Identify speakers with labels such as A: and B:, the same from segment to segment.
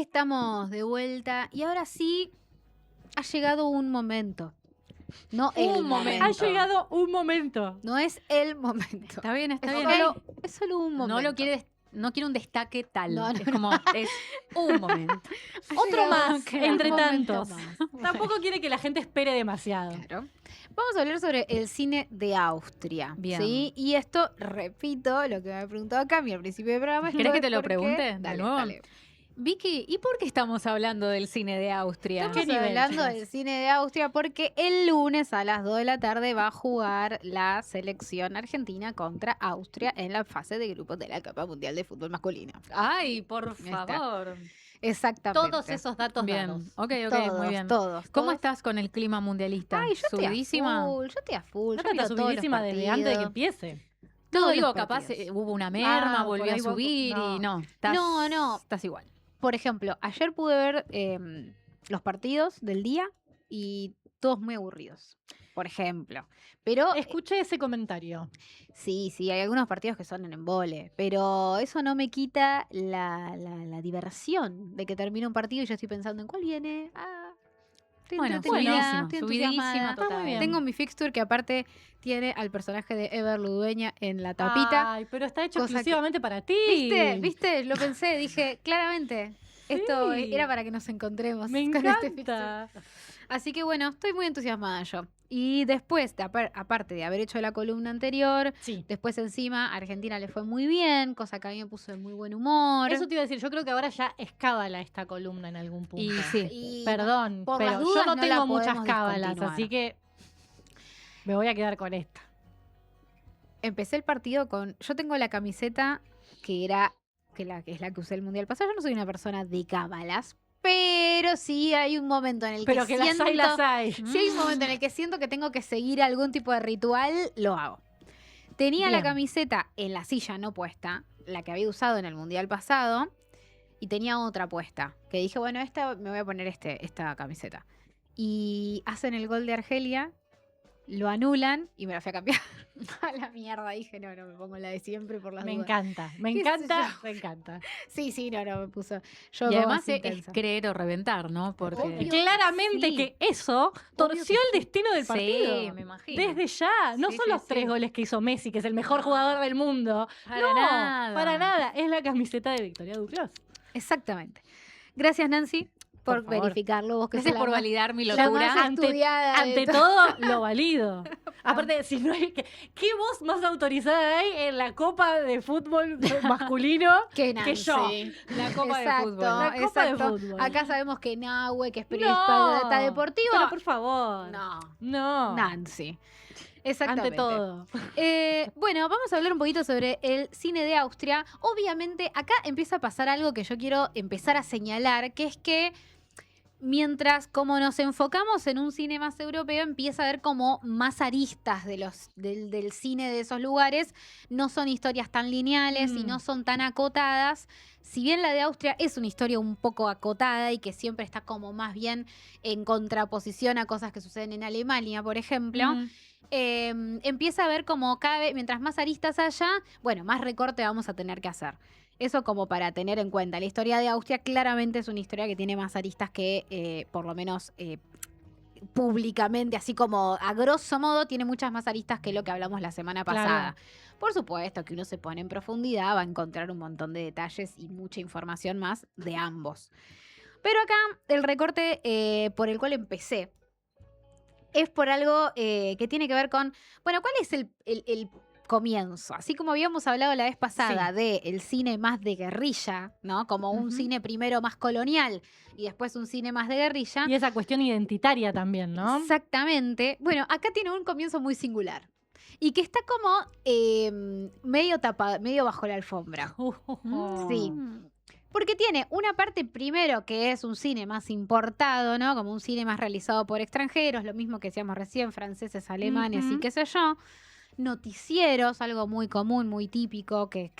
A: estamos de vuelta y ahora sí ha llegado un momento. No el momento.
B: Ha llegado un momento.
A: No es el momento.
C: Está bien, está bien.
A: Es solo un momento.
C: No quiere un destaque tal.
A: No,
C: es como, es un momento.
B: Otro más,
A: un
B: entre
A: momento
B: tantos.
A: más.
B: Tampoco quiere que la gente espere demasiado.
A: Claro. Vamos a hablar sobre el cine de Austria.
C: Bien.
A: ¿Sí? Y esto, repito, lo que me preguntó Cami al principio del programa.
C: ¿Querés que te lo
A: ¿por qué?
C: pregunte de
A: Dale,
C: nuevo?
A: dale.
C: Vicky, ¿y por qué estamos hablando del cine de Austria?
A: Estamos
B: nivel,
A: hablando
B: chicas?
A: del cine de Austria porque el lunes a las 2 de la tarde va a jugar la selección argentina contra Austria en la fase de grupos de la Copa Mundial de Fútbol Masculino.
C: Ay, por
A: está.
C: favor.
A: Exactamente.
B: Todos esos datos
C: Bien.
B: dados.
C: Ok,
A: Todos,
C: muy bien.
A: todos.
C: ¿Cómo
A: todos.
C: estás con el clima mundialista?
A: Ay, yo estoy
C: ¿Subidísima?
A: a full, yo estoy a full.
B: Ya
A: Yo miro
B: está
A: todos los
B: subidísima desde antes de que
A: partidos.
B: empiece.
C: No,
A: Todos
C: digo,
A: los
C: capaz
A: partidos.
C: hubo una merma,
B: por
C: volvió a
B: ahí
C: subir
B: no.
C: y no.
A: No.
C: Estás igual.
A: Por ejemplo, ayer pude ver los partidos del día y todos muy aburridos. Por ejemplo. Pero
B: Escuché ese comentario.
A: sí, hay algunos partidos que son en embole, pero eso no me quita la diversión de que termine un partido y yo estoy pensando en cuál viene. Estoy
C: Bueno,
A: entretenida,
C: subidísima,
A: estoy
C: subidísima
A: entusiasmada.
B: Está muy
C: total.
B: bien.
A: Tengo mi fixture que aparte tiene al personaje de Ever Ludueña en la tapita.
B: Ay, pero está hecho
A: Cosa que-
B: exclusivamente para ti.
A: ¿Viste? Lo pensé, dije, claramente, esto
B: Sí.
A: era para que nos encontremos
B: Me
A: con este fixture.
B: encanta.
A: Así que bueno, estoy muy entusiasmada yo. Y después, aparte de haber hecho la columna anterior,
B: Sí.
A: después encima a Argentina le fue muy bien, cosa que a mí me puso de muy buen humor.
B: Eso te iba a decir, yo creo que ahora ya es cábala esta columna en algún punto.
C: Y sí.
A: Y
B: Perdón,
A: por
B: pero
A: las
B: yo
A: dudas
B: no
A: no
B: tengo
A: la
B: muchas
A: podemos
B: cábalas,
A: discontinuar.
B: así que me voy a quedar con esta.
A: empecé el partido con... Yo tengo la camiseta que es la que usé el Mundial pasado. Yo no soy una persona de cábalas, pero sí hay un momento en el
B: Pero
A: que
B: que las
A: siento...
B: hay, las hay.
A: Si hay un momento en el que siento que tengo que seguir algún tipo de ritual, lo hago. Tenía la
B: Bien.
A: camiseta en la silla no puesta, la que había usado en el Mundial pasado, y tenía otra puesta, que dije, bueno, me voy a poner esta camiseta. Y hacen el gol de Argelia, lo anulan y me la fui a cambiar. A la mierda, dije, no, me pongo la de siempre por las
B: Me
A: dudas.
B: encanta, me
A: ¿Qué sé
B: encanta,
A: yo?
B: me encanta.
A: Sí, no, me puso. Yo
C: Y
A: como
C: además
A: así
C: es
A: intensa.
C: creer o reventar, ¿no? Porque
A: Obvio.
B: Claramente
A: sí.
B: que eso torció
A: que
B: el destino del partido.
C: Sí, me imagino.
B: Desde ya, no
C: Sí,
B: son
C: sí,
B: los 3
C: sí.
B: goles que hizo Messi, que es el mejor jugador del mundo.
C: Para
B: no,
C: nada.
B: para nada. Es la camiseta de Victoria Duclos.
A: Exactamente. Gracias, Nancy, por
B: favor.
A: verificarlo. Vos que
C: Gracias
A: sos
C: por
A: la más-
C: validar mi
A: la
C: locura.
A: más
B: Ante-
A: estudiada de
B: Ante todo, lo valido. Aparte, si no hay ¿qué voz más autorizada hay en la Copa de Fútbol masculino
A: que Nancy.
B: que yo?
C: La Copa
A: Exacto,
C: de Fútbol.
B: La Copa de
A: exacto.
B: Fútbol.
A: Acá sabemos que Nahue, que es periodista deportivo.
B: Pero por favor.
A: No,
B: No.
A: Nancy. Exactamente.
B: Ante todo.
A: Bueno, vamos a hablar un poquito sobre el cine de Austria. Obviamente, acá empieza a pasar algo que yo quiero empezar a señalar, que es que mientras como nos enfocamos en un cine más europeo, empieza a haber como más aristas del cine de esos lugares. No son historias tan lineales y no son tan acotadas. Si bien la de Austria es una historia un poco acotada y que siempre está como más bien en contraposición a cosas que suceden en Alemania, por ejemplo, empieza a ver como cada vez, mientras más aristas haya, bueno, más recorte vamos a tener que hacer. Eso como para tener en cuenta. La historia de Austria claramente es una historia que tiene más aristas que, por lo menos públicamente, así como a grosso modo, tiene muchas más aristas que lo que hablamos la semana pasada.
B: Claro.
A: Por supuesto que uno se pone en profundidad, va a encontrar un montón de detalles y mucha información más de ambos. Pero acá el recorte por el cual empecé es por algo que tiene que ver con, bueno, ¿cuál es el comienzo? Así como habíamos hablado la vez pasada del cine más de guerrilla, ¿no? Como un cine primero más colonial y después un cine más de guerrilla.
B: Y esa cuestión identitaria también, ¿no?
A: Exactamente. Bueno, acá tiene un comienzo muy singular. Y que está como medio tapado, medio bajo la alfombra. Sí. Porque tiene una parte primero que es un cine más importado, ¿no? Como un cine más realizado por extranjeros, lo mismo que decíamos recién, franceses, alemanes y qué sé yo. Noticieros, algo muy común, muy típico, que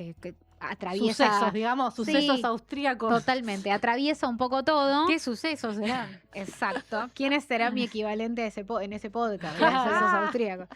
A: atraviesa...
B: Sucesos, digamos, sucesos
A: Sí,
B: austríacos.
A: Totalmente, atraviesa un poco todo.
C: ¿Qué sucesos serán?
A: Exacto. ¿Quiénes será mi equivalente a en ese podcast?
B: Claro.
A: Esos austríacos.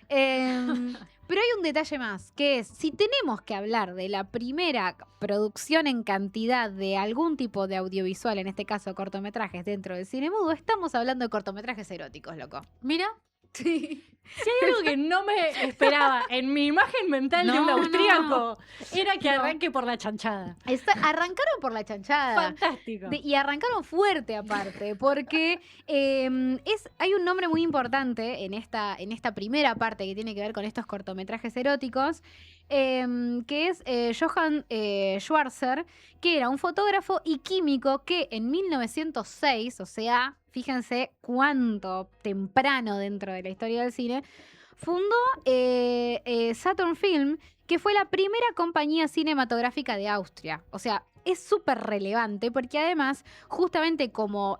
A: Pero hay un detalle más, que es, si tenemos que hablar de la primera producción en cantidad de algún tipo de audiovisual, en este caso cortometrajes dentro del cine mudo, estamos hablando de cortometrajes eróticos, loco.
C: Mira,
A: Sí.
B: Si hay algo que no me esperaba en mi imagen mental de un
C: No,
B: austríaco, era que arranque por la chanchada.
A: Arrancaron por la chanchada.
B: Fantástico.
A: Y arrancaron fuerte aparte, porque hay un nombre muy importante en esta primera parte que tiene que ver con estos cortometrajes eróticos, que es Johann Schwarzer, que era un fotógrafo y químico que en 1906, o sea, fíjense cuánto temprano dentro de la historia del cine, fundó Saturn Film, que fue la primera compañía cinematográfica de Austria. O sea, es súper relevante porque además, justamente como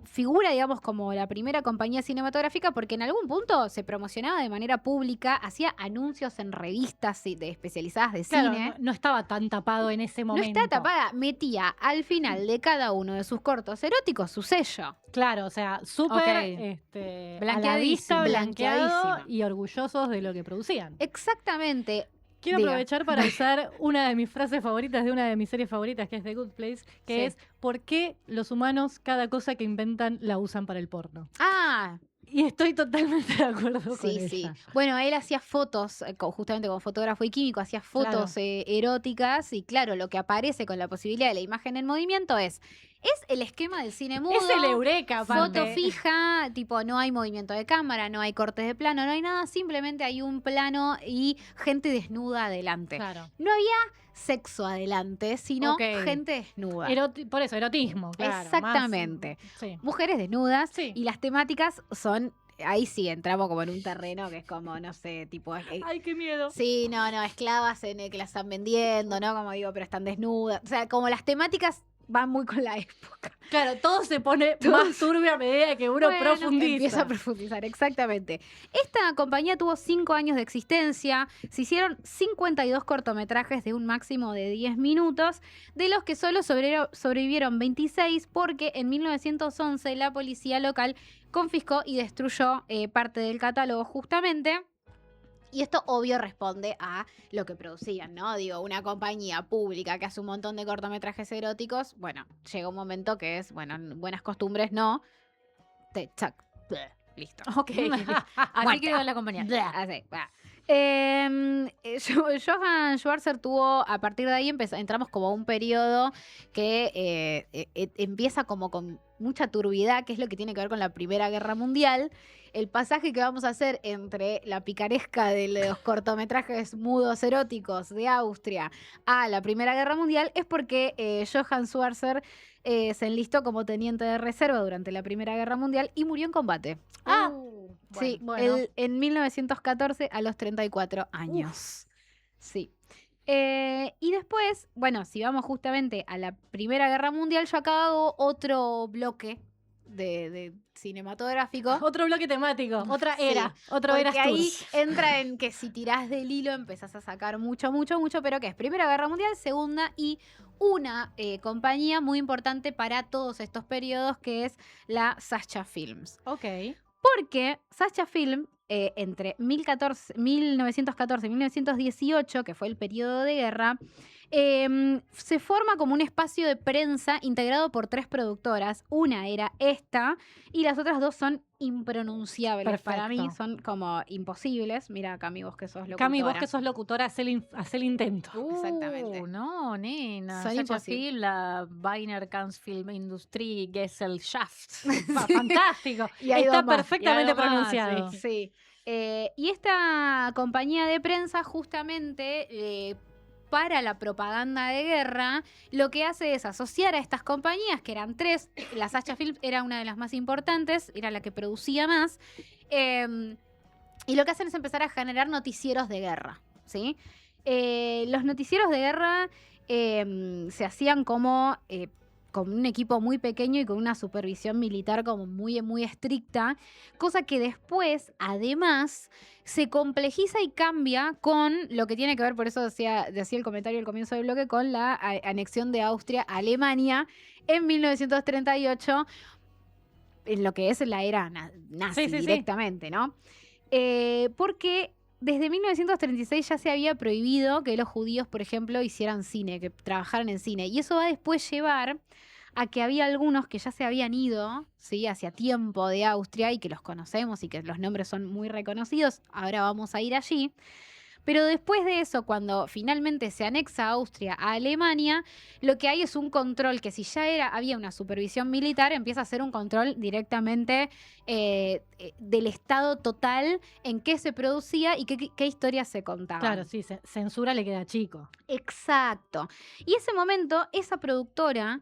A: figura, digamos, como la primera compañía cinematográfica, porque en algún punto se promocionaba de manera pública, hacía anuncios en revistas especializadas de
B: Claro,
A: cine.
B: no estaba tan tapado en ese
A: No
B: momento.
A: está tapada, metía al final de cada uno de sus cortos eróticos su sello.
B: Claro, o sea, súper
C: Ok.
B: a la
C: Blanqueadísimo.
B: vista, blanqueado
A: Blanqueadísimo.
B: y orgullosos de lo que producían.
A: Exactamente.
B: Quiero
A: Diga.
B: aprovechar para usar una de mis frases favoritas de una de mis series favoritas, que es The Good Place, que
A: Sí.
B: es ¿por qué los humanos cada cosa que inventan la usan para el porno?
A: Ah,
B: Y estoy totalmente de acuerdo con
A: sí, sí.
B: ella.
A: Bueno, él hacía fotos, justamente como fotógrafo y químico, hacía fotos eróticas y claro, lo que aparece con la posibilidad de la imagen en movimiento es el esquema del cine mudo.
B: Es el eureka, aparte.
A: Foto fija, tipo no hay movimiento de cámara, no hay cortes de plano, no hay nada, simplemente hay un plano y gente desnuda adelante.
B: Claro.
A: No había sexo adelante, sino
B: Ok.
A: gente desnuda.
B: Por eso, erotismo, claro.
A: Exactamente.
B: Sí.
A: Mujeres desnudas
B: Sí.
A: y las temáticas son, ahí sí entramos como en un terreno que es como, no sé, tipo...
B: Ay, qué miedo.
A: sí, no, esclavas en el que las están vendiendo, ¿no? Como digo, pero están desnudas. O sea, como las temáticas van muy con la época.
B: Claro, todo se pone
A: Todo
B: más turbio a medida que uno
A: Bueno,
B: profundiza.
A: Empieza a profundizar, exactamente. Esta compañía tuvo 5 años de existencia, se hicieron 52 cortometrajes de un máximo de 10 minutos, de los que solo sobrevivieron 26 porque en 1911 la policía local confiscó y destruyó parte del catálogo justamente. Y esto obvio responde a lo que producían, ¿no? Digo, una compañía pública que hace un montón de cortometrajes eróticos, bueno, llega un momento que es, bueno, buenas costumbres, no. Chac, listo.
C: Ok. Así
A: Muerta.
C: quedó la compañía.
A: Así, va. Johann Schwarzer tuvo, a partir de ahí entramos como a un periodo que empieza como con mucha turbidez, que es lo que tiene que ver con la Primera Guerra Mundial. El pasaje que vamos a hacer entre la picaresca de los cortometrajes mudos eróticos de Austria a la Primera Guerra Mundial es porque Johann Schwarzer se enlistó como teniente de reserva durante la Primera Guerra Mundial y murió en combate. Sí,
B: bueno.
A: en 1914 a los 34 años. Sí. Y después, bueno, si vamos justamente a la Primera Guerra Mundial, yo acá hago otro bloque de cinematográfico.
B: Otro bloque temático, otra
A: Sí,
B: era, otro
A: Porque
B: era
A: ahí entra en que si tirás del hilo empezás a sacar mucho, pero que es Primera Guerra Mundial, Segunda y una compañía muy importante para todos estos periodos que es la Sacha Films.
B: Ok.
A: Porque Sacha Film, entre 1914 y 1918, que fue el periodo de guerra, se forma como un espacio de prensa integrado por 3 productoras. Una era esta y las otras 2 son impronunciables.
B: Perfecto.
A: Para mí son como imposibles. Mira, Cami, vos que sos locutora.
B: Cami, vos que sos locutora, haz el intento.
A: Exactamente.
C: No, nena.
A: Son
C: Sacha
A: imposibles.
C: Film, la Weiner Film Industrie Gesellschaft.
B: Fantástico.
A: Y hay
B: Está
A: dos más.
B: perfectamente
C: Y hay dos más,
B: pronunciado.
A: Sí. Y esta compañía de prensa justamente para la propaganda de guerra, lo que hace es asociar a estas compañías, que eran 3, la Sacha Film era una de las más importantes, era la que producía más, y lo que hacen es empezar a generar noticieros de guerra, ¿sí? Los noticieros de guerra se hacían como con un equipo muy pequeño y con una supervisión militar como muy, muy estricta, cosa que después, además, se complejiza y cambia con lo que tiene que ver, por eso decía el comentario al comienzo del bloque, con la anexión de Austria a Alemania en 1938, en lo que es la era nazi directamente, ¿no? Porque desde 1936 ya se había prohibido que los judíos, por ejemplo, hicieran cine, que trabajaran en cine. Y eso va a después llevar a que había algunos que ya se habían ido, ¿sí? Hacia tiempo de Austria y que los conocemos y que los nombres son muy reconocidos. Ahora vamos a ir allí. Pero después de eso, cuando finalmente se anexa Austria a Alemania, lo que hay es un control que si ya había una supervisión militar, empieza a ser un control directamente del Estado total en qué se producía y qué historias se contaban.
B: Claro, sí, censura le queda chico.
A: Exacto. Y ese momento, esa productora,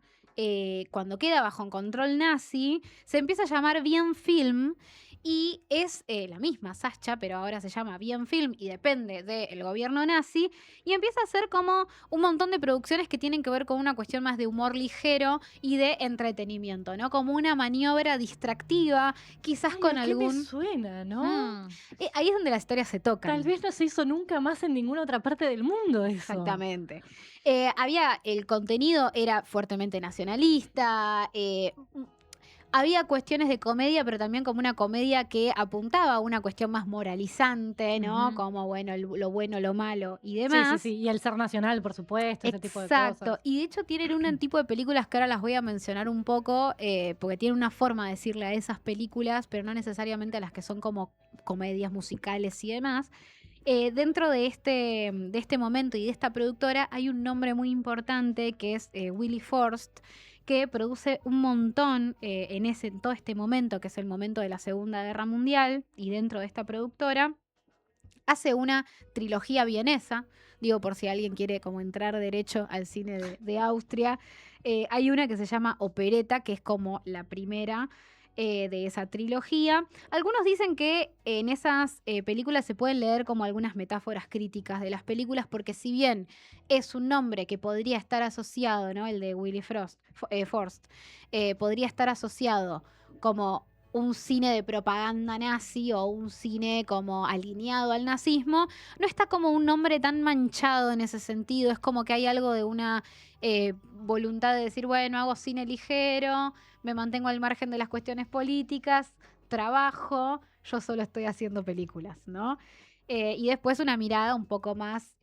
A: cuando queda bajo un control nazi, se empieza a llamar Bien Film. Y es la misma Sacha, pero ahora se llama Bien Film y depende del gobierno nazi. Y empieza a hacer como un montón de producciones que tienen que ver con una cuestión más de humor ligero y de entretenimiento, ¿no? Como una maniobra distractiva, quizás con algún...
B: Me suena, ¿no?
A: Ahí es donde las historias se tocan.
B: Tal vez no se hizo nunca más en ninguna otra parte del mundo eso.
A: Exactamente. El contenido era fuertemente nacionalista, había cuestiones de comedia, pero también como una comedia que apuntaba a una cuestión más moralizante, ¿no? Como, bueno, lo bueno, lo malo y demás.
B: Sí. Y el ser nacional, por supuesto, ese tipo de
A: cosas.
B: cosas.
A: Y de hecho tienen un tipo de películas que ahora las voy a mencionar un poco, porque tienen una forma de decirle a esas películas, pero no necesariamente a las que son como comedias musicales y demás. Dentro de este momento y de esta productora hay un nombre muy importante que es Willy Forst, que produce un montón en todo este momento, que es el momento de la Segunda Guerra Mundial, y dentro de esta productora hace una trilogía vienesa, digo por si alguien quiere como entrar derecho al cine de Austria. Hay una que se llama Opereta, que es como la primera de esa trilogía. Algunos dicen que en esas películas se pueden leer como algunas metáforas críticas de las películas, porque si bien es un nombre que podría estar asociado, ¿no? El de Willy Forst, podría estar asociado como un cine de propaganda nazi o un cine como alineado al nazismo, no está como un nombre tan manchado en ese sentido. Es como que hay algo de una voluntad de decir, bueno, hago cine ligero, me mantengo al margen de las cuestiones políticas, trabajo, yo solo estoy haciendo películas, ¿no? Y después una mirada un poco más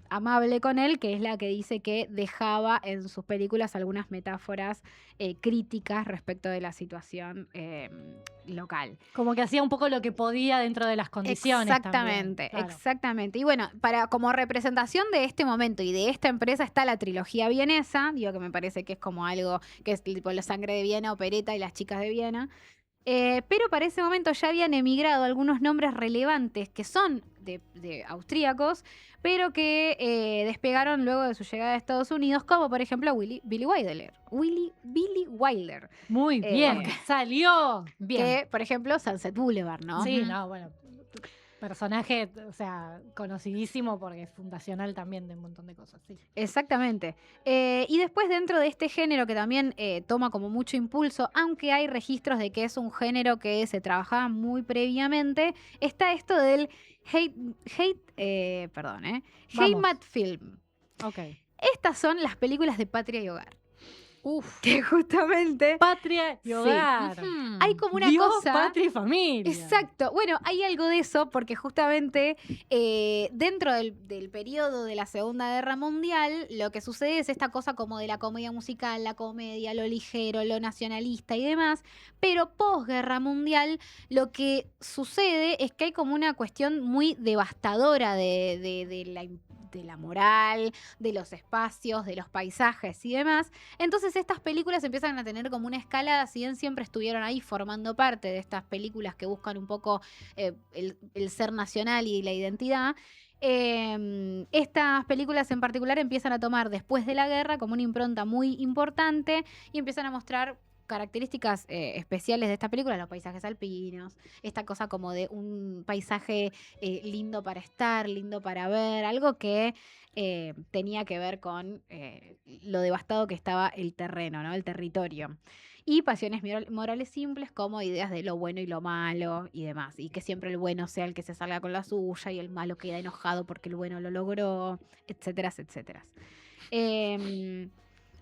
A: amable con él, que es la que dice que dejaba en sus películas algunas metáforas críticas respecto de la situación local.
B: Como que hacía un poco lo que podía dentro de las condiciones.
A: Exactamente,
B: también, claro.
A: Exactamente. Y bueno, como representación de este momento y de esta empresa está la trilogía vienesa, digo que me parece que es como algo que es tipo La Sangre de Viena, Opereta y Las Chicas de Viena. Pero para ese momento ya habían emigrado algunos nombres relevantes que son de austríacos, pero que despegaron luego de su llegada a Estados Unidos, como por ejemplo Billy Wilder. Billy Wilder.
B: Muy bien, salió.
A: Bien. Que, por ejemplo, Sunset Boulevard, ¿no?
B: Sí, no, bueno. Personaje, o sea, conocidísimo porque es fundacional también de un montón de cosas, sí.
A: Exactamente. Y después dentro de este género que también toma como mucho impulso, aunque hay registros de que es un género que se trabajaba muy previamente, está esto del Heimat Film.
B: Ok.
A: Estas son las películas de Patria y Hogar. Que justamente...
B: Patria y hogar.
A: Sí. Hay como una
B: Dios,
A: cosa...
B: patria y familia.
A: Exacto. Bueno, hay algo de eso porque justamente dentro del periodo de la Segunda Guerra Mundial lo que sucede es esta cosa como de la comedia musical, la comedia, lo ligero, lo nacionalista y demás, pero posguerra mundial lo que sucede es que hay como una cuestión muy devastadora de la moral, de los espacios, de los paisajes y demás. Entonces estas películas empiezan a tener como una escalada, si bien siempre estuvieron ahí formando parte de estas películas que buscan un poco el ser nacional y la identidad. Estas películas en particular empiezan a tomar después de la guerra como una impronta muy importante y empiezan a mostrar características especiales de esta película, los paisajes alpinos, esta cosa como de un paisaje lindo para estar, lindo para ver, algo que tenía que ver con lo devastado que estaba el terreno, ¿no? El territorio. Y pasiones morales simples como ideas de lo bueno y lo malo y demás. Y que siempre el bueno sea el que se salga con la suya y el malo queda enojado porque el bueno lo logró, etcétera, etcétera.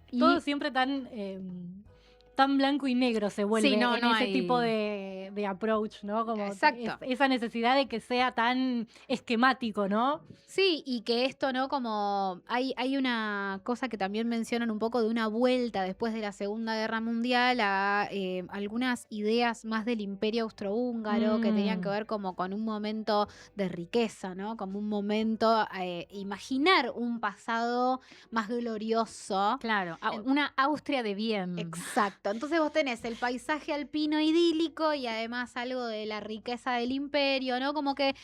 B: Todo siempre tan blanco y negro se vuelve
C: Sí, no
B: en ese
C: hay-
B: tipo de approach, ¿no? Como
A: Exacto.
B: esa necesidad de que sea tan esquemático, ¿no?
A: Sí, y que esto, ¿no? Como hay una cosa que también mencionan un poco de una vuelta después de la Segunda Guerra Mundial a algunas ideas más del Imperio Austrohúngaro que tenían que ver como con un momento de riqueza, ¿no? Como un momento, imaginar un pasado más glorioso.
C: Claro, una Austria de bien.
A: Exacto. Entonces vos tenés el paisaje alpino idílico y además algo de la riqueza del imperio, ¿no? Como que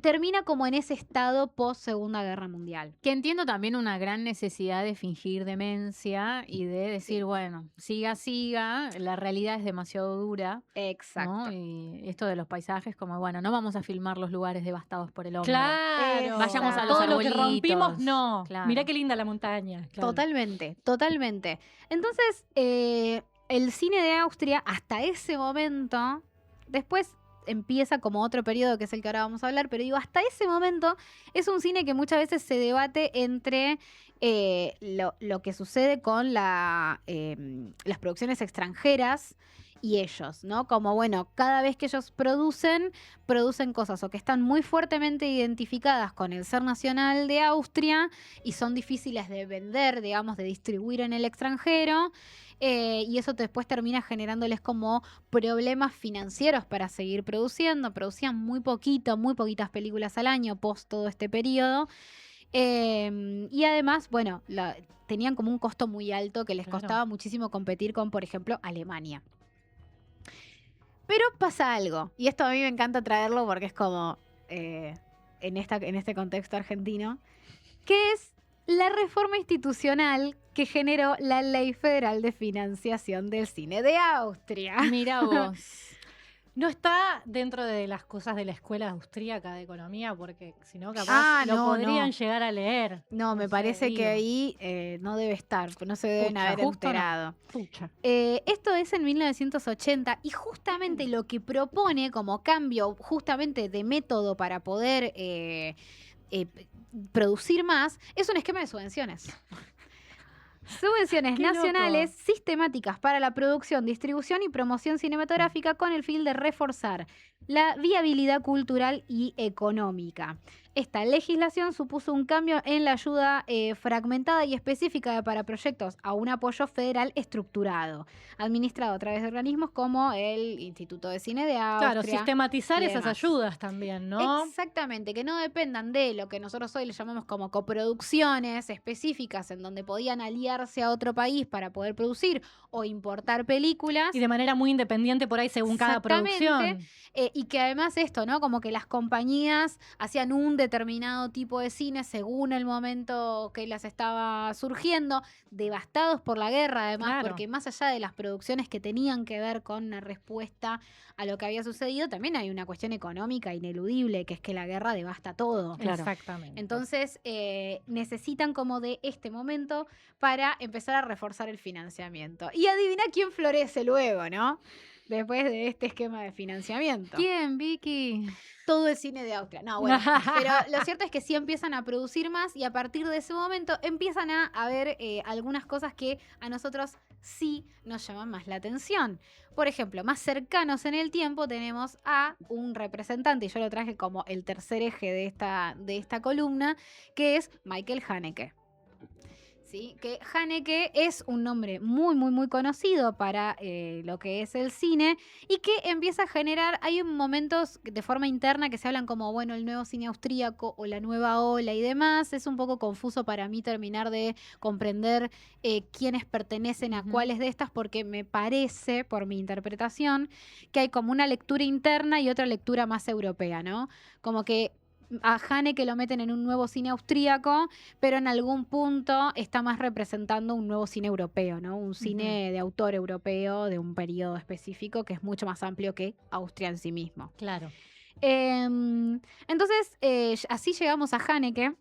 A: termina como en ese estado post Segunda Guerra Mundial.
C: Que entiendo también una gran necesidad de fingir demencia y de decir, bueno, siga, la realidad es demasiado dura.
A: Exacto.
C: ¿No? Y esto de los paisajes, como bueno, no vamos a filmar los lugares devastados por el hombre.
B: Claro.
A: Vayamos a los
B: todo lo que
C: arbolitos.
B: rompimos, no.
C: Claro.
B: Mirá qué linda la montaña. Claro.
A: Totalmente. Entonces, el cine de Austria, hasta ese momento, después empieza como otro periodo que es el que ahora vamos a hablar, pero digo, hasta ese momento es un cine que muchas veces se debate entre lo que sucede con las producciones extranjeras y ellos, ¿no? Como, bueno, cada vez que ellos producen cosas o que están muy fuertemente identificadas con el ser nacional de Austria y son difíciles de vender, digamos, de distribuir en el extranjero. Y eso después termina generándoles como problemas financieros para seguir produciendo. Producían muy poquitas películas al año post todo este periodo. Y además, bueno, tenían como un costo muy alto que les costaba muchísimo competir con, por ejemplo, Alemania. Pero pasa algo, y esto a mí me encanta traerlo porque es como en este contexto argentino, que es la reforma institucional que generó la Ley Federal de Financiación del Cine de Austria.
C: Mira vos.
B: No está dentro de las cosas de la escuela austríaca de economía, porque si no, capaz lo podrían llegar a leer.
A: No, me
B: sé,
A: parece que
B: digo.
A: ahí no debe estar, no se deben
B: Pucha,
A: haber
B: justo no.
A: enterado.
B: Pucha.
A: Esto es en 1980 y justamente lo que propone como cambio justamente de método para poder producir más es un esquema de subvenciones. Subvenciones
B: Qué
A: nacionales
B: loco.
A: sistemáticas para la producción, distribución y promoción cinematográfica con el fin de reforzar la viabilidad cultural y económica. Esta legislación supuso un cambio en la ayuda fragmentada y específica para proyectos a un apoyo federal estructurado, administrado a través de organismos como el Instituto de Cine de Austria.
B: Claro, sistematizar
A: y
B: esas
A: demás.
B: ayudas también, ¿no?
A: Exactamente, que no dependan de lo que nosotros hoy le llamamos como coproducciones específicas en donde podían aliarse a otro país para poder producir o importar películas.
B: Y de manera muy independiente por ahí según cada
A: Exactamente.
B: producción.
A: Y que además esto, ¿no? Como que las compañías hacían un determinado tipo de cine según el momento que las estaba surgiendo, devastados por la guerra además,
B: Claro.
A: porque más allá de las producciones que tenían que ver con una respuesta a lo que había sucedido, también hay una cuestión económica ineludible, que es que la guerra devasta todo.
C: Claro.
B: Exactamente.
A: Entonces, necesitan como de este momento para empezar a reforzar el financiamiento. Y adivina quién florece luego, ¿no? Después de este esquema de financiamiento.
C: ¿Quién, Vicky?
A: Todo el cine de Austria. No, bueno, pero lo cierto es que sí empiezan a producir más y a partir de ese momento empiezan a haber algunas cosas que a nosotros sí nos llaman más la atención. Por ejemplo, más cercanos en el tiempo tenemos a un representante, y yo lo traje como el tercer eje de esta columna, que es Michael Haneke. ¿Sí? Que Haneke es un nombre muy, muy, muy conocido para lo que es el cine y que empieza a generar, hay momentos de forma interna que se hablan como, bueno, el nuevo cine austríaco o la nueva ola y demás. Es un poco confuso para mí terminar de comprender quiénes pertenecen a cuáles de estas, porque me parece, por mi interpretación, que hay como una lectura interna y otra lectura más europea, ¿no? Como que a Haneke lo meten en un nuevo cine austríaco, pero en algún punto está más representando un nuevo cine europeo, ¿no? Un cine de autor europeo de un periodo específico que es mucho más amplio que Austria en sí mismo.
B: Claro.
A: Entonces, así llegamos a Haneke,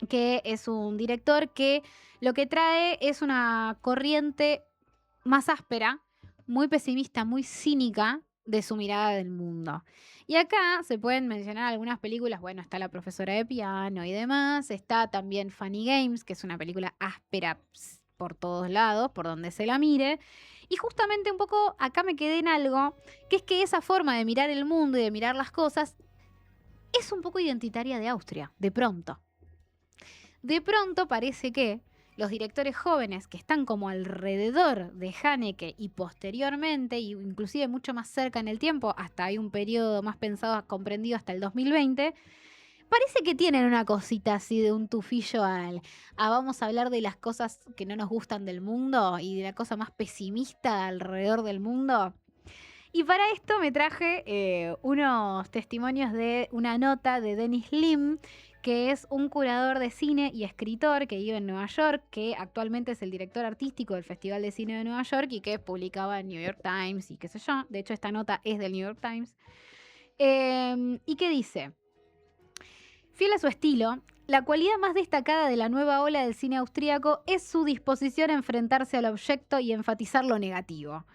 A: que es un director que lo que trae es una corriente más áspera, muy pesimista, muy cínica de su mirada del mundo. Y acá se pueden mencionar algunas películas, bueno, está La profesora de piano y demás, está también Funny Games, que es una película áspera por todos lados, por donde se la mire. Y justamente un poco acá me quedé en algo, que es que esa forma de mirar el mundo y de mirar las cosas es un poco identitaria de Austria, de pronto. De pronto parece que los directores jóvenes que están como alrededor de Haneke y posteriormente, y inclusive mucho más cerca en el tiempo, hasta hay un periodo más pensado, comprendido hasta el 2020, parece que tienen una cosita así de un tufillo a vamos a hablar de las cosas que no nos gustan del mundo y de la cosa más pesimista alrededor del mundo. Y para esto me traje unos testimonios de una nota de Dennis Lim, que es un curador de cine y escritor que vive en Nueva York, que actualmente es el director artístico del Festival de Cine de Nueva York y que publicaba en New York Times y qué sé yo. De hecho, esta nota es del New York Times. Y que dice: fiel a su estilo, la cualidad más destacada de la nueva ola del cine austríaco es su disposición a enfrentarse al objeto y enfatizar lo negativo.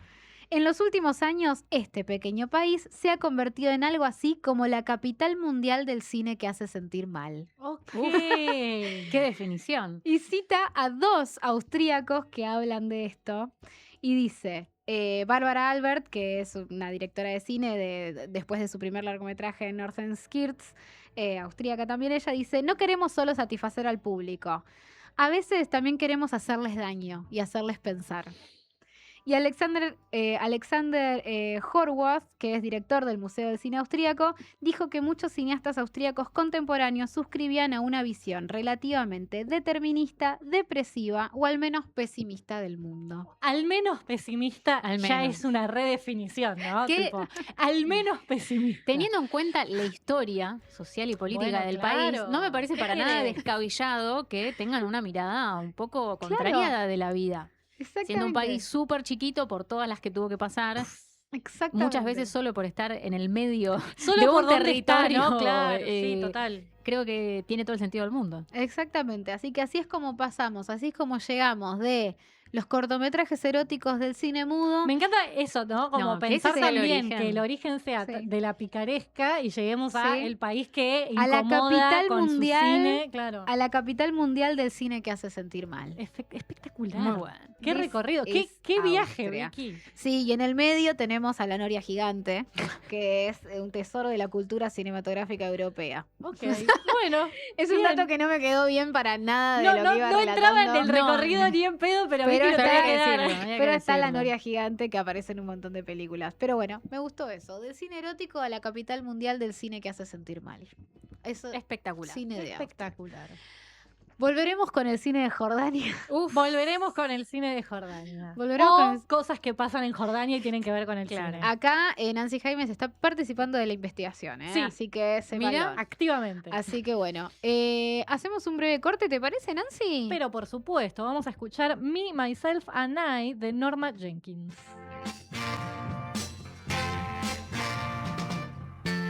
A: En los últimos años, este pequeño país se ha convertido en algo así como la capital mundial del cine que hace sentir mal.
B: Ok.
C: Qué definición.
A: Y cita a 2 austríacos que hablan de esto. Y dice, Bárbara Albert, que es una directora de cine después de su primer largometraje Northern Skirts, austríaca también ella, dice: no queremos solo satisfacer al público. A veces también queremos hacerles daño y hacerles pensar. Y Alexander Horwath, que es director del Museo del Cine Austríaco, dijo que muchos cineastas austríacos contemporáneos suscribían a una visión relativamente determinista, depresiva o al menos pesimista del mundo.
B: Al menos pesimista
C: Al
B: ya
C: menos.
B: es una redefinición, ¿no?
C: ¿Qué?
B: Tipo, al menos pesimista.
C: Teniendo en cuenta la historia social y política
B: Bueno,
C: del
B: claro.
C: país, no me parece
B: ¿Qué
C: para nada
B: querés?
C: descabellado que tengan una mirada un poco contrariada de la vida. Siendo un país súper chiquito por todas las que tuvo que pasar,
A: Exactamente.
C: muchas veces solo por estar en el medio
B: Solo
C: de
B: por
C: un
B: dónde está,
C: territorio,
B: ¿no? Claro, sí,
C: eh,
B: total.
C: creo que tiene todo el sentido del mundo.
A: Exactamente, así que así es como pasamos, así es como llegamos de los cortometrajes eróticos del cine mudo.
B: Me encanta eso, ¿no? Como
C: No, que
B: pensar
C: ese sea el
B: también
C: origen.
B: que el origen sea
A: Sí.
B: de la picaresca y lleguemos a
A: Sí.
B: el país que
A: A la
B: incomoda
A: capital
B: con
A: mundial,
B: su cine, claro.
A: A la capital mundial del cine que hace sentir mal.
B: Espectacular.
C: Muy bueno.
B: Qué
A: This
B: recorrido,
A: is
B: qué viaje,
A: Austria.
B: Vicky.
A: Sí, y en el medio tenemos a la Noria Gigante, que es un tesoro de la cultura cinematográfica europea.
B: Ok, bueno.
A: Es un
B: bien.
A: dato que no me quedó bien para nada de
B: No,
A: lo
B: no,
A: que iba
B: no entraba en el
A: relatando.
B: recorrido ni en pedo, pero,
A: Pero
B: Vicky lo
A: está-
B: tenía
A: había
B: que
A: que
B: dar.
C: decirlo.
A: Pero está la
C: decirlo.
A: Noria Gigante que aparece en un montón de películas. Pero bueno, me gustó eso. Del cine erótico a la capital mundial del cine que hace sentir mal. Eso,
C: Espectacular.
A: cine de Austria.
B: Espectacular.
A: Volveremos con el cine de Jordania.
B: Volveremos con el cine de Jordania.
A: Volveremos
B: o
A: con el-
B: cosas que pasan en Jordania y tienen que ver con el
C: Claro.
B: cine.
A: Acá Nancy Jaimes está participando de la investigación, ¿eh?
B: Sí.
A: Así que se
C: Mira,
B: Activamente.
A: Así que bueno, hacemos un breve corte, ¿te parece, Nancy?
B: Pero por supuesto, vamos a escuchar Me, Myself and I de Norma Jenkins.